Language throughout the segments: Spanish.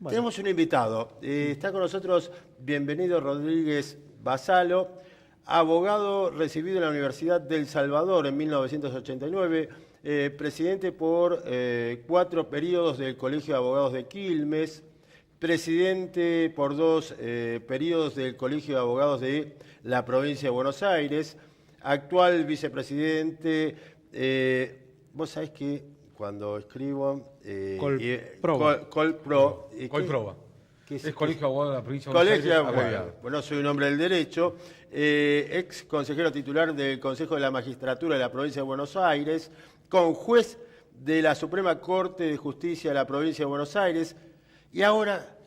Bueno. Tenemos un invitado. Está con nosotros, bienvenido Rodríguez Basalo, abogado recibido en la Universidad del Salvador en 1989, presidente por 4 periodos del Colegio de Abogados de Quilmes, presidente por 2 periodos del Colegio de Abogados de la provincia de Buenos Aires, actual vicepresidente. Vos sabés que cuando escribo... Colproba. Colproba. Es Colegio de Abogados de la Provincia de Buenos Colegio de Aires, Abogados. abreviado. Bueno, soy un hombre del derecho, ex consejero titular del Consejo de la Magistratura de la Provincia de Buenos Aires, conjuez de la Suprema Corte de Justicia de la Provincia de Buenos Aires, y ahora,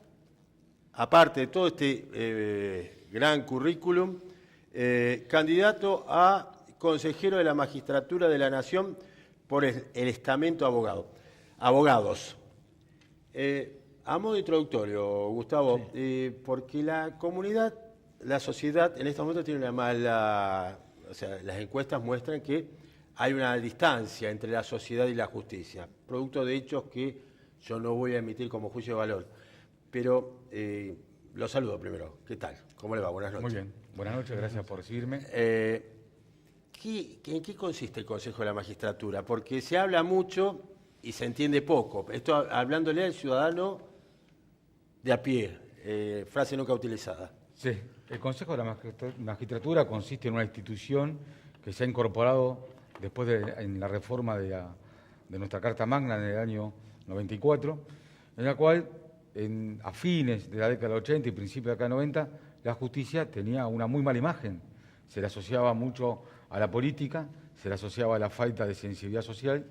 aparte de todo este gran currículum, candidato a consejero de la Magistratura de la Nación por el estamento abogados. A modo introductorio, Gustavo, porque la comunidad, la sociedad en estos momentos tiene una mala... O sea, las encuestas muestran que hay una distancia entre la sociedad y la justicia, producto de hechos que yo no voy a emitir como juicio de valor. Pero lo saludo primero. ¿Qué tal? ¿Cómo le va? Buenas noches. Muy bien. Buenas noches, gracias por recibirme. ¿En qué consiste el Consejo de la Magistratura? Porque se habla mucho y se entiende poco. Esto hablándole al ciudadano de a pie, frase nunca utilizada. Sí, el Consejo de la Magistratura consiste en una institución que se ha incorporado después en la reforma de nuestra Carta Magna en el año 94, en la cual a fines de la década del 80 y principios de la década del 90, la justicia tenía una muy mala imagen. Se le asociaba mucho a la política, se le asociaba a la falta de sensibilidad social,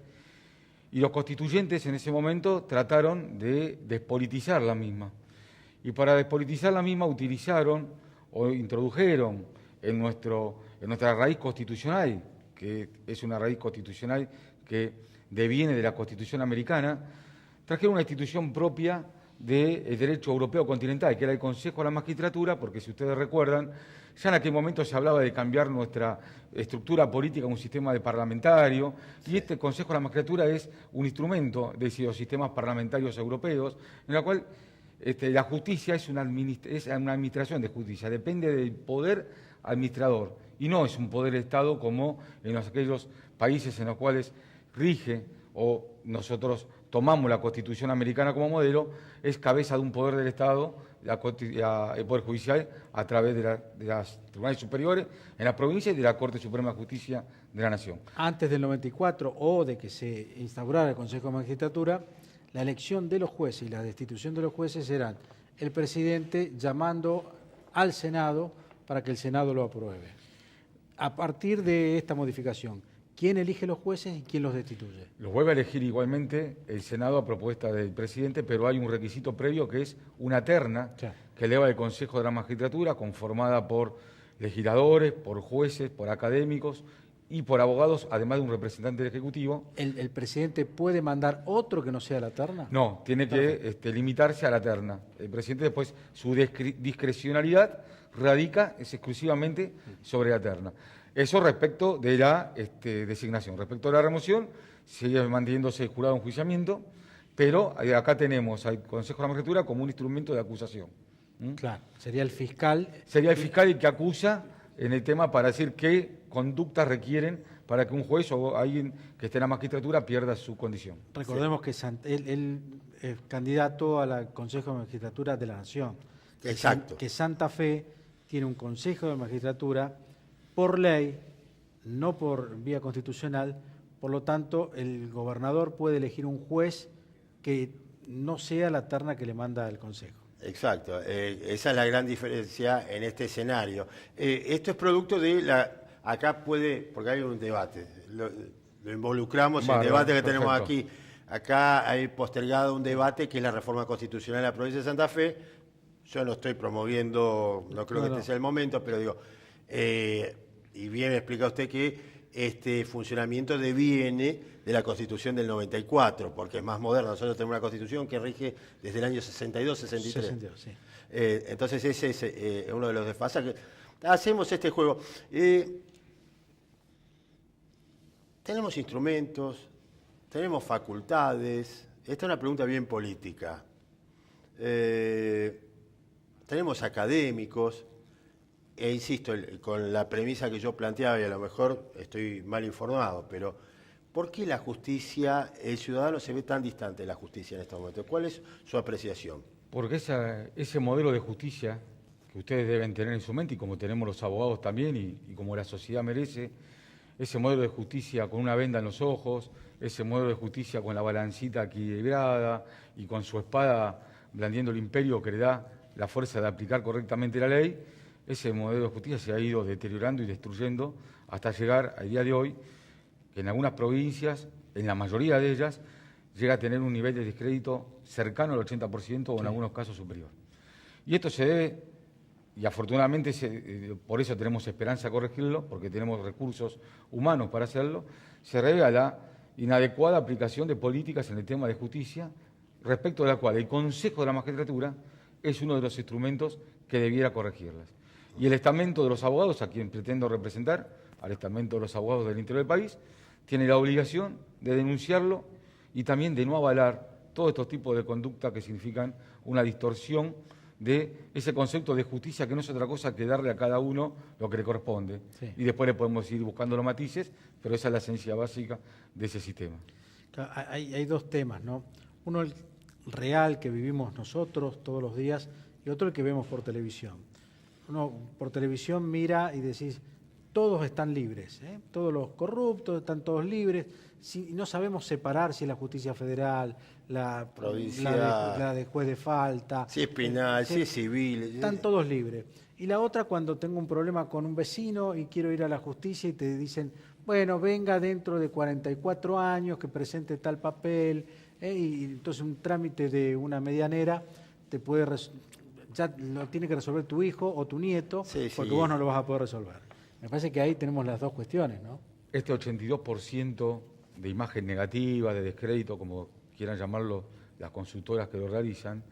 y los constituyentes en ese momento trataron de despolitizar la misma. Y para despolitizar la misma utilizaron o introdujeron en nuestra raíz constitucional, que es una raíz constitucional que deviene de la Constitución americana, trajeron una institución propia del derecho europeo continental, que era el Consejo de la Magistratura, porque si ustedes recuerdan, ya en aquel momento se hablaba de cambiar nuestra estructura política a un sistema de parlamentario, y este Consejo de la Magistratura es un instrumento de esos sistemas parlamentarios europeos, en la cual la justicia es una administración de justicia, depende del poder administrador, y no es un poder de Estado como en aquellos países en los cuales rige o nosotros tomamos la Constitución americana como modelo, es cabeza de un poder del Estado, el Poder Judicial, a través de las tribunales superiores en la provincia y de la Corte Suprema de Justicia de la Nación. Antes del 94 o de que se instaurara el Consejo de Magistratura, la elección de los jueces y la destitución de los jueces eran el presidente llamando al Senado para que el Senado lo apruebe. A partir de esta modificación, ¿quién elige los jueces y quién los destituye? Los vuelve a elegir igualmente el Senado a propuesta del presidente, pero hay un requisito previo que es una terna que eleva el Consejo de la Magistratura, conformada por legisladores, por jueces, por académicos y por abogados, además de un representante del Ejecutivo. ¿El presidente puede mandar otro que no sea la terna? No, tiene que limitarse a la terna. El presidente después, su discrecionalidad radica exclusivamente sobre la terna. Eso respecto de la designación. Respecto a la remoción, sigue manteniéndose el jurado de enjuiciamiento, pero acá tenemos al Consejo de la Magistratura como un instrumento de acusación. Claro, sería el fiscal. Sería el fiscal el que acusa en el tema para decir qué conductas requieren para que un juez o alguien que esté en la magistratura pierda su condición. Recordemos que él es candidato al Consejo de Magistratura de la Nación. Exacto. Que Santa Fe tiene un Consejo de Magistratura por ley, no por vía constitucional, por lo tanto el gobernador puede elegir un juez que no sea la terna que le manda el Consejo. Exacto, esa es la gran diferencia en este escenario. Esto es producto de acá puede, porque hay un debate, lo involucramos en el debate que tenemos aquí. Acá hay postergado un debate que es la reforma constitucional de la provincia de Santa Fe. Yo no estoy promoviendo, no creo que este sea el momento, pero digo, y bien me explica usted que este funcionamiento deviene de la Constitución del 94, porque es más moderna. Nosotros tenemos una Constitución que rige desde el año 62, 63. 62, sí. Entonces ese es uno de los desfasajes. Hacemos este juego. Tenemos instrumentos, tenemos facultades. Esta es una pregunta bien política. tenemos académicos, e insisto, con la premisa que yo planteaba, y a lo mejor estoy mal informado, pero ¿por qué la justicia, el ciudadano se ve tan distante de la justicia en estos momentos? ¿Cuál es su apreciación? Porque ese modelo de justicia que ustedes deben tener en su mente, y como tenemos los abogados también, y como la sociedad merece, ese modelo de justicia con una venda en los ojos, ese modelo de justicia con la balancita equilibrada y con su espada blandiendo el imperio que le da la fuerza de aplicar correctamente la ley, ese modelo de justicia se ha ido deteriorando y destruyendo hasta llegar al día de hoy, que en algunas provincias, en la mayoría de ellas, llega a tener un nivel de descrédito cercano al 80% o en algunos casos superior. Y esto se debe, y afortunadamente por eso tenemos esperanza de corregirlo, porque tenemos recursos humanos para hacerlo, se debe a la inadecuada aplicación de políticas en el tema de justicia, respecto de la cual el Consejo de la Magistratura es uno de los instrumentos que debiera corregirlas. Y el estamento de los abogados, a quien pretendo representar, al estamento de los abogados del interior del país, tiene la obligación de denunciarlo y también de no avalar todos estos tipos de conductas que significan una distorsión de ese concepto de justicia que no es otra cosa que darle a cada uno lo que le corresponde. Sí. Y después le podemos ir buscando los matices, pero esa es la esencia básica de ese sistema. Claro, hay dos temas, ¿no? Uno el real que vivimos nosotros todos los días y otro el que vemos por televisión. Uno por televisión mira y decís, todos están libres, ¿eh? Todos los corruptos están todos libres. Si no sabemos separar si es la justicia federal, la provincial, la de juez de falta, si es penal, si es civil. Están todos libres. Y la otra, cuando tengo un problema con un vecino y quiero ir a la justicia y te dicen, bueno, venga dentro de 44 años, que presente tal papel, y entonces un trámite de una medianera te puede ya lo tiene que resolver tu hijo o tu nieto, sí, porque vos no lo vas a poder resolver. Me parece que ahí tenemos las dos cuestiones, ¿no? Este 82% de imagen negativa, de descrédito, como quieran llamarlo las consultoras que lo realizan,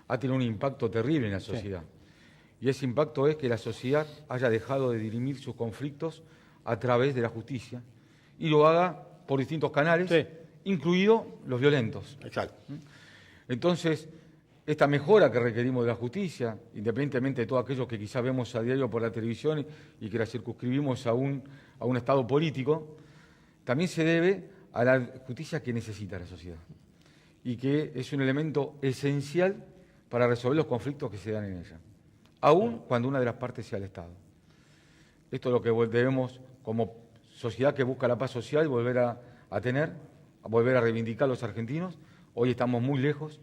ha tenido un impacto terrible en la sociedad. Sí. Y ese impacto es que la sociedad haya dejado de dirimir sus conflictos a través de la justicia y lo haga por distintos canales, sí, incluidos los violentos. Exacto. Entonces, esta mejora que requerimos de la justicia, independientemente de todo aquello que quizás vemos a diario por la televisión y que la circunscribimos a un estado político, también se debe a la justicia que necesita la sociedad y que es un elemento esencial para resolver los conflictos que se dan en ella, aun cuando una de las partes sea el Estado. Esto es lo que debemos, como sociedad que busca la paz social, volver a tener, a volver a reivindicar los argentinos. Hoy estamos muy lejos.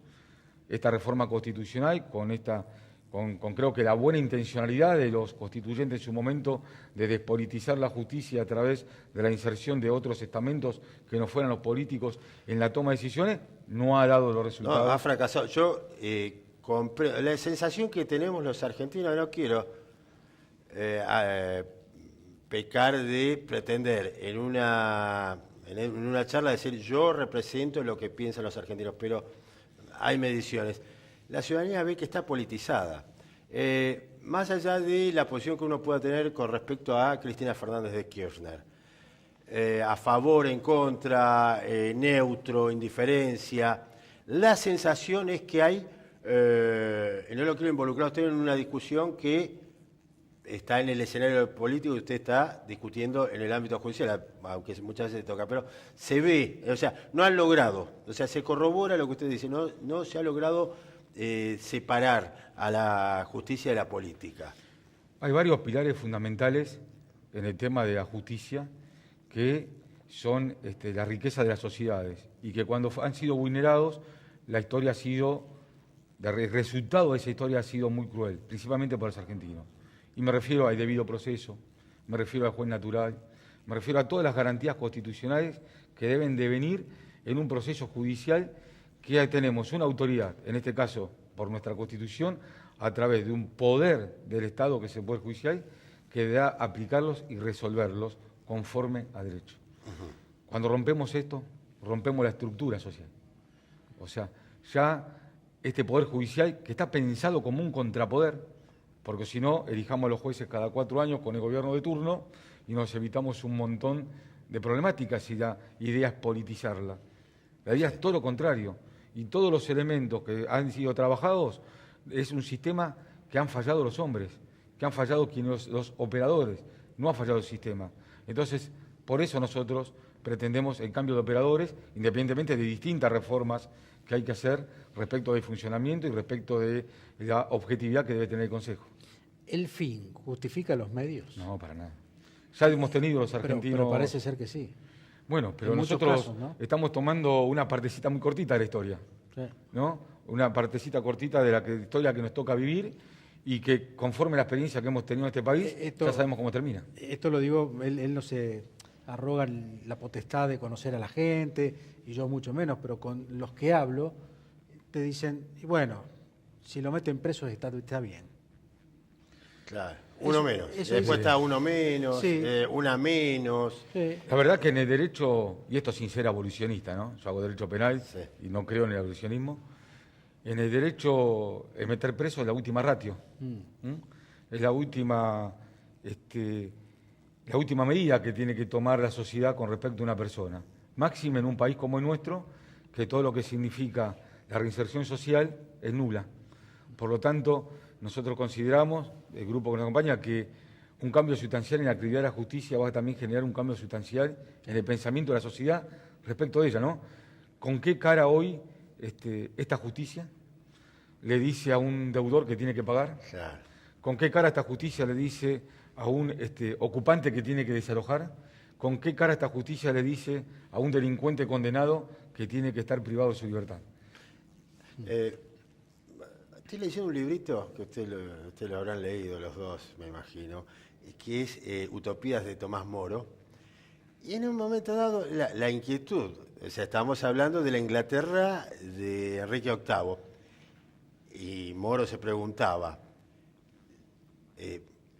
Esta reforma constitucional, con creo que la buena intencionalidad de los constituyentes en su momento de despolitizar la justicia a través de la inserción de otros estamentos que no fueran los políticos en la toma de decisiones, no ha dado los resultados. No, ha fracasado. Yo la sensación que tenemos los argentinos, no quiero pecar de pretender en una charla decir yo represento lo que piensan los argentinos, pero hay mediciones. La ciudadanía ve que está politizada. Más allá de la posición que uno pueda tener con respecto a Cristina Fernández de Kirchner, a favor, en contra, neutro, indiferencia, la sensación es que hay, no lo quiero involucrar a usted en una discusión que está en el escenario político y usted está discutiendo en el ámbito judicial, aunque muchas veces toca, pero se ve, o sea, no han logrado, o sea, se corrobora lo que usted dice, no se ha logrado separar a la justicia de la política. Hay varios pilares fundamentales en el tema de la justicia que son la riqueza de las sociedades y que cuando han sido vulnerados, la historia ha sido, el resultado de esa historia ha sido muy cruel, principalmente para los argentinos. Y me refiero al debido proceso, me refiero al juez natural, me refiero a todas las garantías constitucionales que deben de venir en un proceso judicial que tenemos una autoridad, en este caso por nuestra Constitución, a través de un poder del Estado, que es el Poder Judicial, que debe aplicarlos y resolverlos conforme a derecho. Cuando rompemos esto, rompemos la estructura social. O sea, ya este Poder Judicial, que está pensado como un contrapoder, porque si no, elijamos a los jueces cada 4 años con el gobierno de turno y nos evitamos un montón de problemáticas y la idea es politizarla. La idea es todo lo contrario, y todos los elementos que han sido trabajados, es un sistema que han fallado los hombres, que han fallado los operadores, no ha fallado el sistema. Entonces, por eso nosotros pretendemos el cambio de operadores, independientemente de distintas reformas que hay que hacer respecto del funcionamiento y respecto de la objetividad que debe tener el Consejo. ¿El fin justifica los medios? No, para nada. Ya hemos tenido los argentinos... Pero parece ser que sí. Bueno, pero En muchos nosotros casos, ¿no? estamos tomando una partecita muy cortita de la historia, Sí. ¿no? Una partecita cortita de la historia que nos toca vivir y que conforme la experiencia que hemos tenido en este país, ya sabemos cómo termina. Esto lo digo, él no se arroga la potestad de conocer a la gente, y yo mucho menos, pero con los que hablo, te dicen, y bueno, si lo meten preso está bien. Claro, uno menos. eso Después dice. está uno menos, Sí. una menos. Sí. La verdad que en el derecho, y esto sin ser abolicionista, ¿no? Yo hago derecho penal Sí. y no creo en el abolicionismo. En el derecho, el meter preso es la última ratio. ¿Mm? Es la última medida que tiene que tomar la sociedad con respecto a una persona. Máxime en un país como el nuestro, que todo lo que significa la reinserción social es nula. Por lo tanto, nosotros consideramos, el grupo que nos acompaña, que un cambio sustancial en la actividad de la justicia va a también generar un cambio sustancial en el pensamiento de la sociedad respecto de ella, ¿no? ¿Con qué cara hoy esta justicia le dice a un deudor que tiene que pagar? Claro. ¿Con qué cara esta justicia le dice a un ocupante que tiene que desalojar? ¿Con qué cara esta justicia le dice a un delincuente condenado que tiene que estar privado de su libertad? Estoy leyendo un librito que usted lo habrán leído los dos, me imagino, que es Utopías de Tomás Moro. Y en un momento dado, la inquietud, o sea, estamos hablando de la Inglaterra de Enrique VIII, y Moro se preguntaba,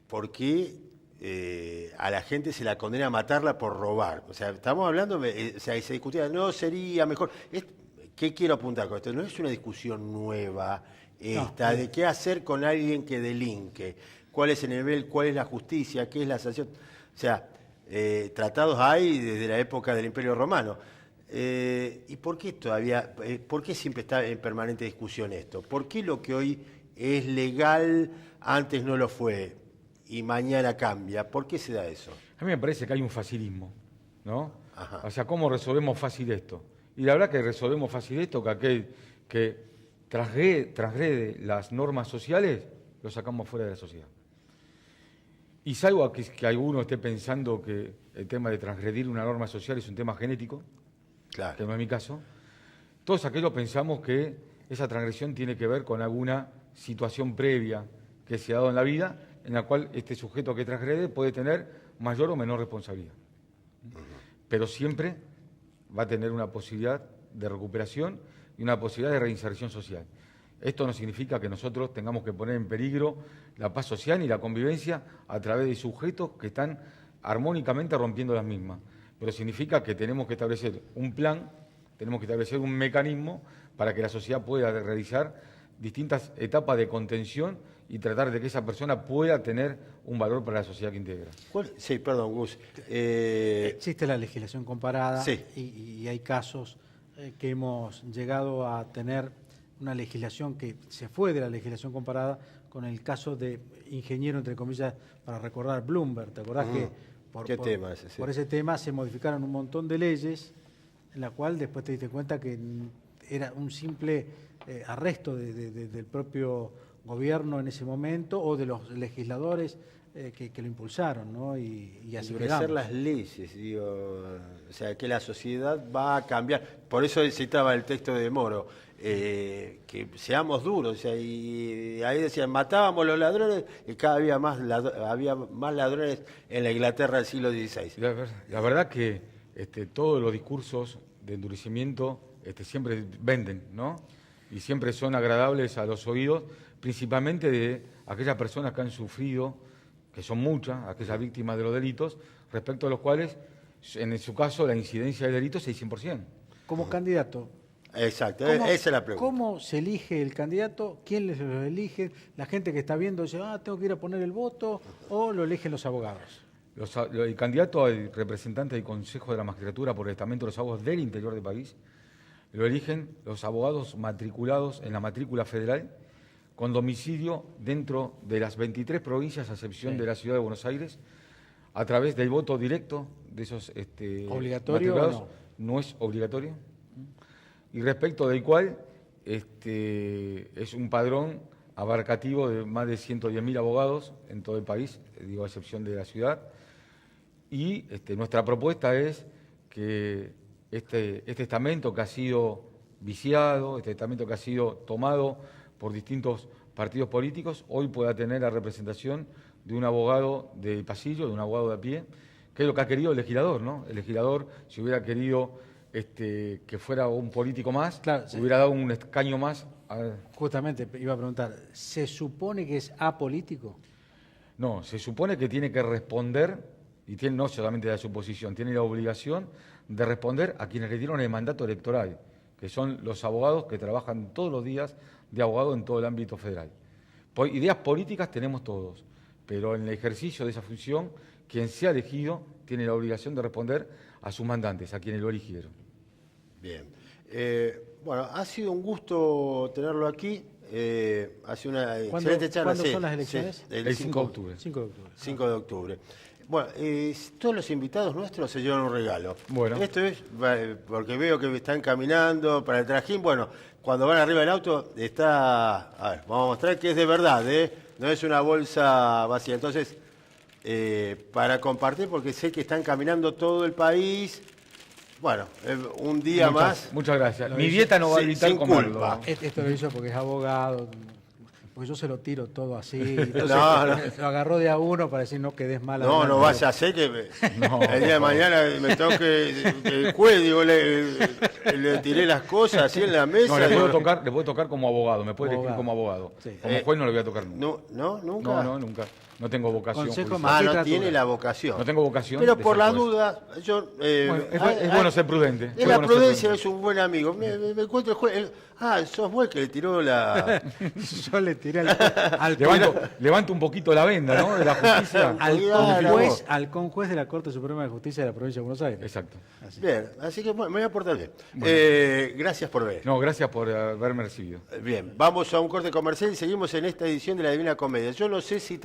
¿por qué a la gente se la condena a matarla por robar? O sea, estamos hablando, o sea, y se discutía, no, sería mejor. ¿Qué quiero apuntar con esto? No es una discusión nueva esta, de qué hacer con alguien que delinque, cuál es el nivel, cuál es la justicia, qué es la sanción. O sea, tratados hay desde la época del Imperio Romano. ¿Y por qué todavía, por qué siempre está en permanente discusión esto? ¿Por qué lo que hoy es legal antes no lo fue y mañana cambia? ¿Por qué se da eso? A mí me parece que hay un facilismo, ¿no? Ajá. O sea, ¿cómo resolvemos fácil esto? Y la verdad que resolvemos fácil esto, que aquel que transgrede las normas sociales, lo sacamos fuera de la sociedad. Y salvo a que alguno esté pensando que el tema de transgredir una norma social es un tema genético, Claro. que no es mi caso, todos aquellos pensamos que esa transgresión tiene que ver con alguna situación previa que se ha dado en la vida, en la cual este sujeto que transgrede puede tener mayor o menor responsabilidad. Pero siempre va a tener una posibilidad de recuperación y una posibilidad de reinserción social. Esto no significa que nosotros tengamos que poner en peligro la paz social ni la convivencia a través de sujetos que están armónicamente rompiendo las mismas. Pero significa que tenemos que establecer un plan, tenemos que establecer un mecanismo para que la sociedad pueda realizar distintas etapas de contención y tratar de que esa persona pueda tener un valor para la sociedad que integra. Sí, perdón, Gus. Existe la legislación comparada Sí. y hay casos que hemos llegado a tener una legislación que se fue de la legislación comparada con el caso de ingeniero, entre comillas, para recordar Bloomberg. ¿Te acordás que ¿Qué tema ese? Sí. por ese tema se modificaron un montón de leyes en la cual después te diste cuenta que era un simple arresto del propio gobierno en ese momento o de los legisladores que lo impulsaron, ¿no? Y así Endurecer quedamos. las leyes, digo, o sea, que la sociedad va a cambiar. Por eso citaba el texto de Moro, que seamos duros, o sea, y ahí decían, matábamos los ladrones y cada día había más ladrones en la Inglaterra del siglo XVI. La verdad que todos los discursos de endurecimiento siempre venden, ¿no? Y siempre son agradables a los oídos, principalmente de aquellas personas que han sufrido, que son muchas, aquellas víctimas de los delitos, respecto a los cuales, en su caso, la incidencia de delitos es 100%. Como candidato, Exacto, ¿cómo- esa es la pregunta. ¿cómo se elige el candidato? ¿Quién lo elige? La gente que está viendo dice, tengo que ir a poner el voto, o lo eligen los abogados. El candidato al representante del Consejo de la Magistratura por el Estamento de los Abogados del interior del país lo eligen los abogados matriculados en la matrícula federal con domicilio dentro de las 23 provincias, a excepción de la Ciudad de Buenos Aires, a través del voto directo de esos ¿Obligatorio matriculados. o no? No es obligatorio. Y respecto del cual es un padrón abarcativo de más de 110.000 abogados en todo el país, digo, a excepción de la ciudad. Y nuestra propuesta es que este estamento que ha sido viciado, este estamento que ha sido tomado por distintos partidos políticos, hoy pueda tener la representación de un abogado de pasillo, de un abogado de a pie, que es lo que ha querido el legislador, ¿no? El legislador, si hubiera querido que fuera un político más, Claro, sí. hubiera dado un escaño más. Justamente iba a preguntar, ¿se supone que es apolítico? No, se supone que tiene que responder, y tiene no solamente la suposición, tiene la obligación de responder a quienes le dieron el mandato electoral, que son los abogados que trabajan todos los días de abogado en todo el ámbito federal. Ideas políticas tenemos todos, pero en el ejercicio de esa función, quien sea elegido tiene la obligación de responder a sus mandantes, a quienes lo eligieron. Bien. Bueno, ha sido un gusto tenerlo aquí. Ha sido una excelente charla. ¿Cuándo son las elecciones? El 5 de octubre. 5 de octubre. 5 de octubre. Bueno, todos los invitados nuestros se llevan un regalo. Bueno. Esto es porque veo que están caminando para el trajín. Bueno, cuando van arriba del auto está... A ver, vamos a mostrar que es de verdad, ¿eh? No es una bolsa vacía. Entonces, para compartir, porque sé que están caminando todo el país. Bueno, un día más. Muchas gracias. Lo Mi hizo dieta no va a sin evitar comerlo. culpa. Esto lo hizo porque es abogado, porque yo se lo tiro todo así. Entonces, No. Lo agarró de a uno para decir no quedes mal. No, no vaya a ser que el día de mañana me toque el juez, digo, le tiré las cosas así en la mesa. No, le digo, puedo tocar como abogado, me puede elegir Abogado. como abogado. Sí. Como juez no le voy a tocar nunca. No, nunca. No, nunca. No tengo vocación. Consejo judicial. más- Ah, no Magistratura. tiene la vocación. No tengo vocación. Pero de por ser la juez. duda, yo... Bueno, es bueno ser prudente. Es la bueno ser prudencia, prudente. es un buen amigo. Me encuentro el juez. Sos vos el que le tiró la... Yo le tiré al Levanto un poquito la venda, ¿no? De la justicia. Claro. al conjuez de la Corte Suprema de Justicia de la Provincia de Buenos Aires. Exacto. Bien, así que bueno, me voy a portar bien. Gracias por ver. No, gracias por haberme recibido. Bien, vamos a un corte comercial y seguimos en esta edición de La Divina Comedia. Yo no sé si...